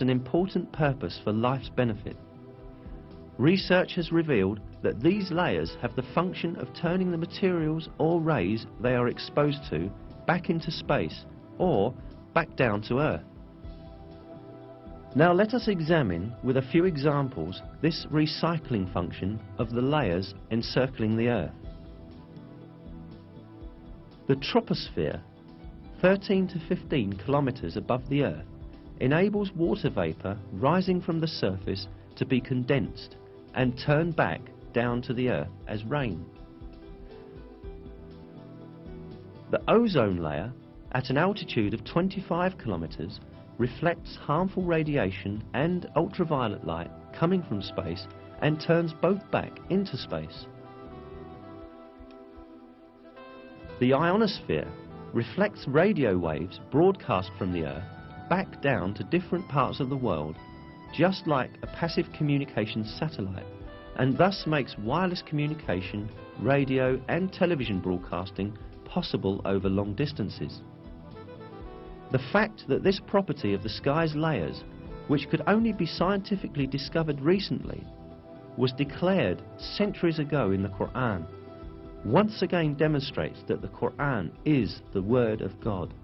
an important purpose for life's benefit. Research has revealed that these layers have the function of turning the materials or rays they are exposed to back into space or back down to Earth. Now let us examine with a few examples this recycling function of the layers encircling the Earth. The troposphere, 13 to 15 kilometers above the Earth, enables water vapor rising from the surface to be condensed and turned back down to the Earth as rain. The ozone layer, at an altitude of 25 kilometers, reflects harmful radiation and ultraviolet light coming from space and turns both back into space. The ionosphere reflects radio waves broadcast from the Earth back down to different parts of the world, just like a passive communications satellite, and thus makes wireless communication, radio and television broadcasting possible over long distances. The fact that this property of the sky's layers, which could only be scientifically discovered recently, was declared centuries ago in the Qur'an, once again demonstrates that the Qur'an is the Word of God.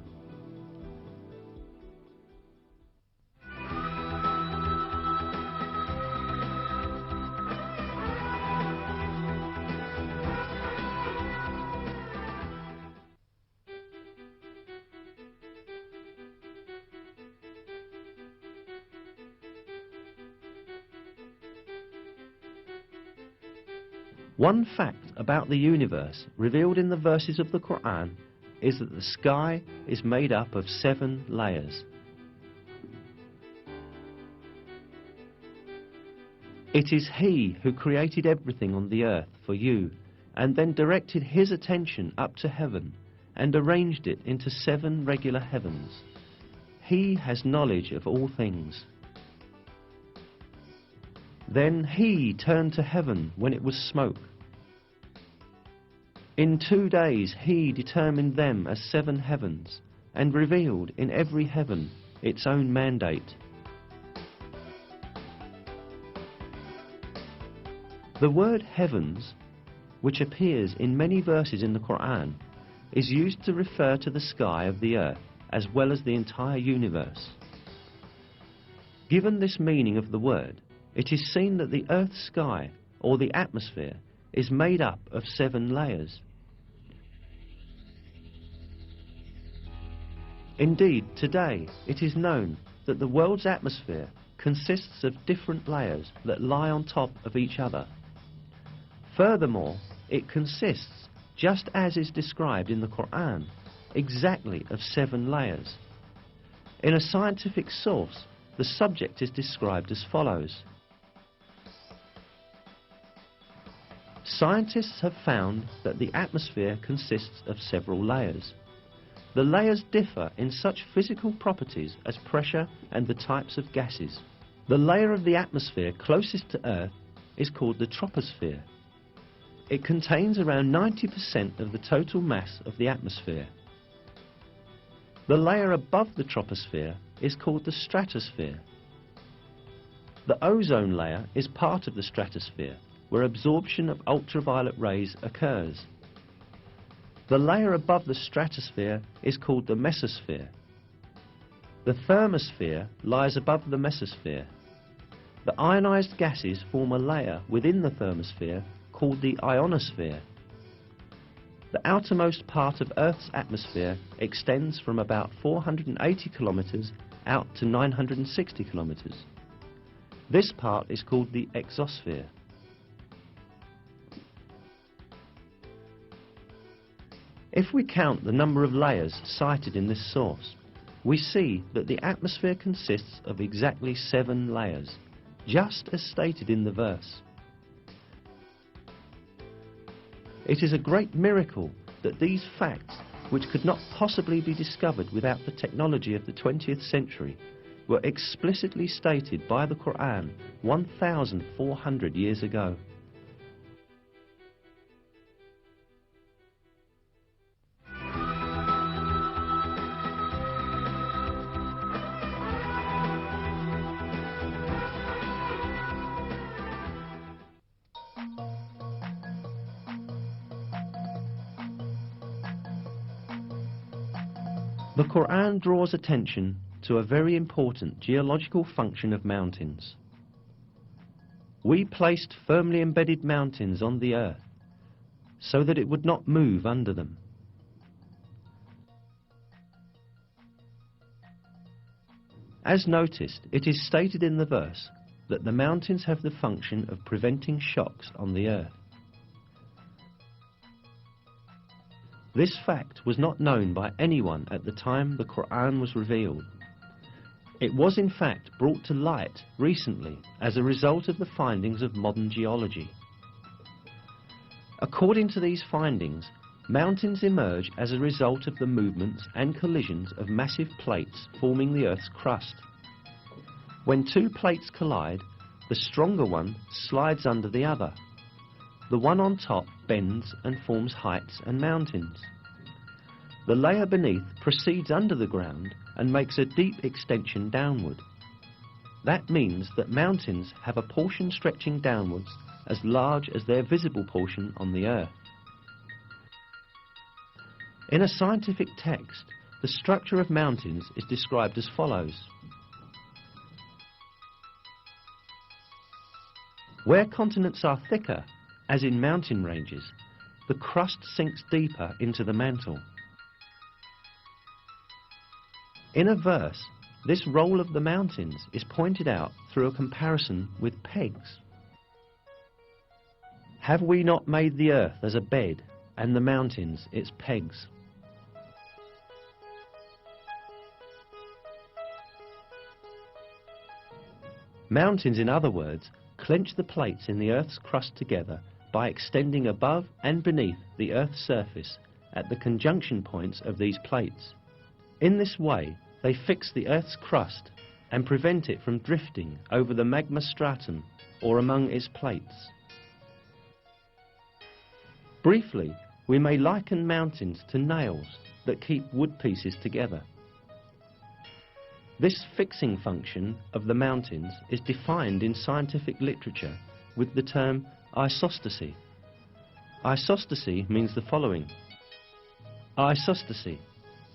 One fact about the universe revealed in the verses of the Qur'an is that the sky is made up of 7 layers. It is He who created everything on the earth for you and then directed His attention up to heaven and arranged it into 7 regular heavens. He has knowledge of all things. Then He turned to heaven when it was smoke. In 2 days He determined them as 7 heavens and revealed in every heaven its own mandate. The word heavens, which appears in many verses in the Qur'an, is used to refer to the sky of the earth as well as the entire universe. Given this meaning of the word, it is seen that the Earth's sky, or the atmosphere, is made up of 7 layers. Indeed, today it is known that the world's atmosphere consists of different layers that lie on top of each other. Furthermore, it consists, just as is described in the Qur'an, exactly of 7 layers. In a scientific source, the subject is described as follows. Scientists have found that the atmosphere consists of several layers. The layers differ in such physical properties as pressure and the types of gases. The layer of the atmosphere closest to Earth is called the troposphere. It contains around 90% of the total mass of the atmosphere. The layer above the troposphere is called the stratosphere. The ozone layer is part of the stratosphere, where absorption of ultraviolet rays occurs. The layer above the stratosphere is called the mesosphere. The thermosphere lies above the mesosphere. The ionized gases form a layer within the thermosphere called the ionosphere. The outermost part of Earth's atmosphere extends from about 480 kilometers out to 960 kilometers. This part is called the exosphere. If we count the number of layers cited in this source, we see that the atmosphere consists of exactly 7 layers, just as stated in the verse. It is a great miracle that these facts, which could not possibly be discovered without the technology of the 20th century, were explicitly stated by the Qur'an 1,400 years ago. The Qur'an draws attention to a very important geological function of mountains. We placed firmly embedded mountains on the earth so that it would not move under them. As noticed, it is stated in the verse that the mountains have the function of preventing shocks on the earth. This fact was not known by anyone at the time the Qur'an was revealed. It was in fact brought to light recently as a result of the findings of modern geology. According to these findings, mountains emerge as a result of the movements and collisions of massive plates forming the Earth's crust. When two plates collide, the stronger one slides under the other. The one on top bends and forms heights and mountains. The layer beneath proceeds under the ground and makes a deep extension downward. That means that mountains have a portion stretching downwards as large as their visible portion on the earth. In a scientific text, the structure of mountains is described as follows. Where continents are thicker, as in mountain ranges, the crust sinks deeper into the mantle. In a verse, this role of the mountains is pointed out through a comparison with pegs. Have we not made the earth as a bed, and the mountains its pegs? Mountains, in other words, clench the plates in the earth's crust together by extending above and beneath the earth's surface at the conjunction points of these plates. In this way, they fix the earth's crust and prevent it from drifting over the magma stratum or among its plates. Briefly, we may liken mountains to nails that keep wood pieces together. This fixing function of the mountains is defined in scientific literature with the term isostasy. Isostasy means the following. Isostasy,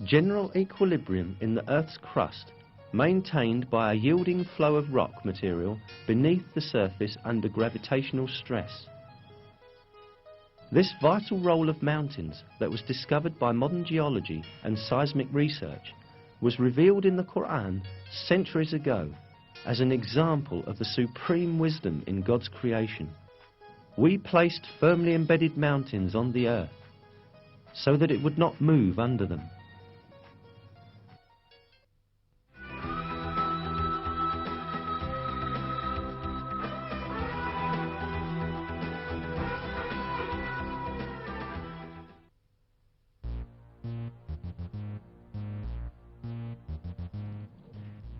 general equilibrium in the Earth's crust, maintained by a yielding flow of rock material beneath the surface under gravitational stress. This vital role of mountains that was discovered by modern geology and seismic research was revealed in the Qur'an centuries ago as an example of the supreme wisdom in God's creation. We placed firmly embedded mountains on the earth so that it would not move under them.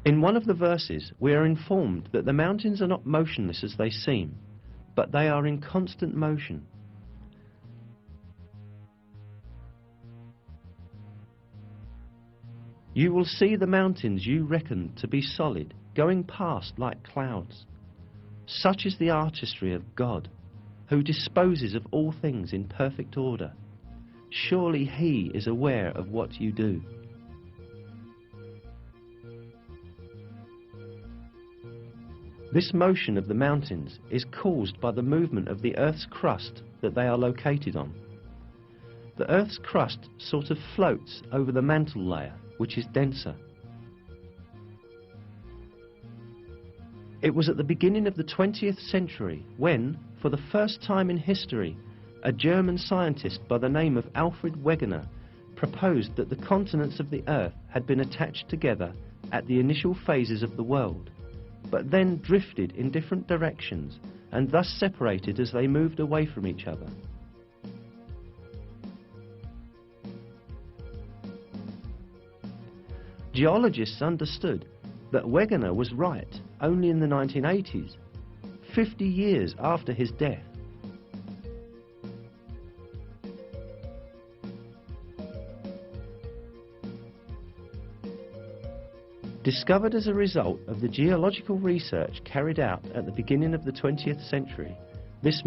In one of the verses, we are informed that the mountains are not motionless as they seem, but they are in constant motion. You will see the mountains you reckon to be solid, going past like clouds. Such is the artistry of God, who disposes of all things in perfect order. Surely He is aware of what you do. This motion of the mountains is caused by the movement of the Earth's crust that they are located on. The Earth's crust sort of floats over the mantle layer, which is denser. It was at the beginning of the 20th century when, for the first time in history, a German scientist by the name of Alfred Wegener proposed that the continents of the Earth had been attached together at the initial phases of the world, but then drifted in different directions and thus separated as they moved away from each other. Geologists understood that Wegener was right only in the 1980s, 50 years after his death. Discovered as a result of the geological research carried out at the beginning of the 20th century, this